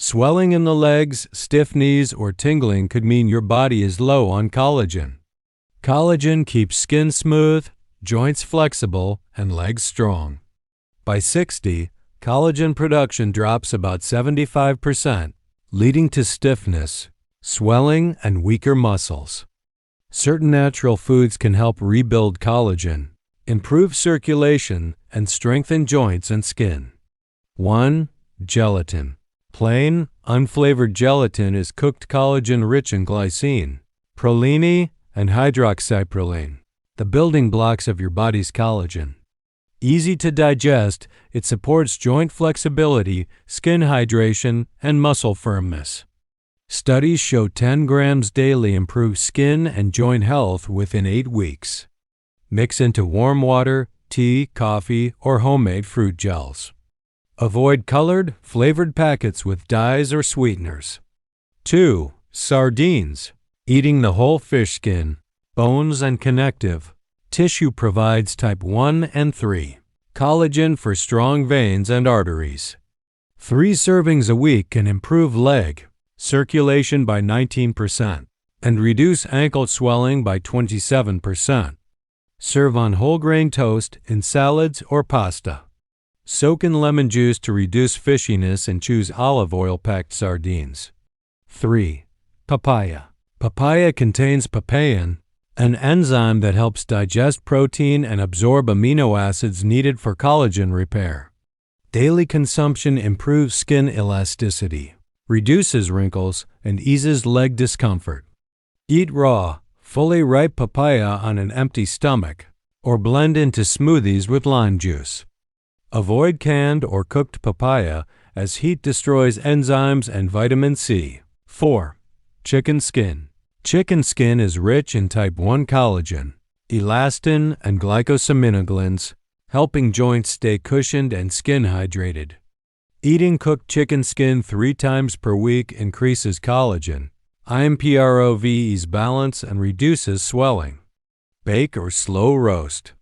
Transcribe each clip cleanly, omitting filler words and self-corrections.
Swelling in the legs, stiff knees, or tingling could mean your body is low on collagen. Collagen keeps skin smooth, joints flexible, and legs strong. By 60, collagen production drops about 75%, leading to stiffness, swelling, and weaker muscles. Certain natural foods can help rebuild collagen, improve circulation, and strengthen joints and skin. 1. Gelatin. Plain, unflavored gelatin is cooked collagen rich in glycine, proline, and hydroxyproline, the building blocks of your body's collagen. Easy to digest, it supports joint flexibility, skin hydration, and muscle firmness. Studies show 10 grams daily improves skin and joint health within 8 weeks. Mix into warm water, tea, coffee, or homemade fruit gels. Avoid colored, flavored packets with dyes or sweeteners. 2. Sardines. Eating the whole fish skin, bones, and connective tissue provides type 1 and 3 collagen for strong veins and arteries. 3 servings a week can improve leg circulation by 19% and reduce ankle swelling by 27%. Serve on whole grain toast, in salads, or pasta. Soak in lemon juice to reduce fishiness and choose olive oil-packed sardines. 3. Papaya. Papaya contains papain, an enzyme that helps digest protein and absorb amino acids needed for collagen repair. Daily consumption improves skin elasticity, reduces wrinkles, and eases leg discomfort. Eat raw, fully ripe papaya on an empty stomach, or blend into smoothies with lime juice. Avoid canned or cooked papaya as heat destroys enzymes and vitamin C. 4. Chicken skin. Chicken skin is rich in type 1 collagen, elastin, and glycosaminoglycans, helping joints stay cushioned and skin hydrated. Eating cooked chicken skin 3 times per week increases collagen, improves balance, and reduces swelling. Bake or slow roast.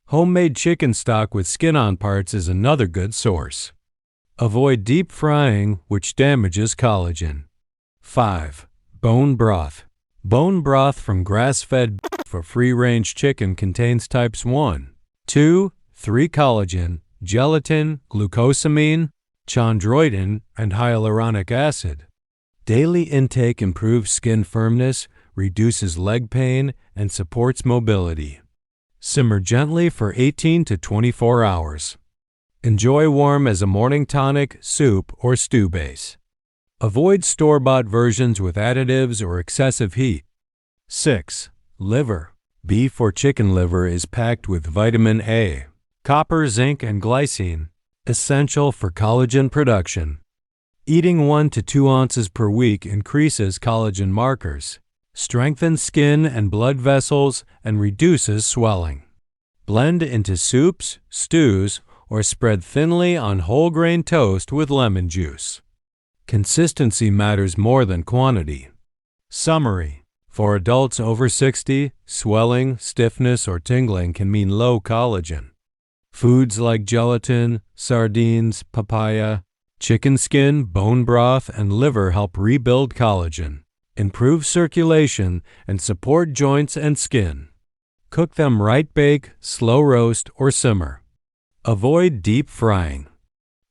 Homemade chicken stock with skin-on parts is another good source. Avoid deep frying, which damages collagen. 5. Bone broth. Bone broth from grass-fed beef or free-range chicken contains types 1, 2, 3 collagen, gelatin, glucosamine, chondroitin, and hyaluronic acid. Daily intake improves skin firmness, reduces leg pain, and supports mobility. Simmer gently for 18 to 24 hours. Enjoy warm as a morning tonic, soup, or stew base. Avoid store-bought versions with additives or excessive heat. 6. Liver. Beef or chicken liver is packed with vitamin A, copper, zinc, and glycine, essential for collagen production. Eating 1 to 2 ounces per week increases collagen markers, strengthens skin and blood vessels, and reduces swelling. Blend into soups, stews, or spread thinly on whole grain toast with lemon juice. Consistency matters more than quantity. Summary. For adults over 60, swelling, stiffness, or tingling can mean low collagen. Foods like gelatin, sardines, papaya, chicken skin, bone broth, and liver help rebuild collagen, improve circulation, and support joints and skin. Cook them right, bake, slow roast, or simmer. Avoid deep frying.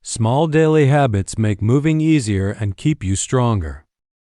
Small daily habits make moving easier and keep you stronger.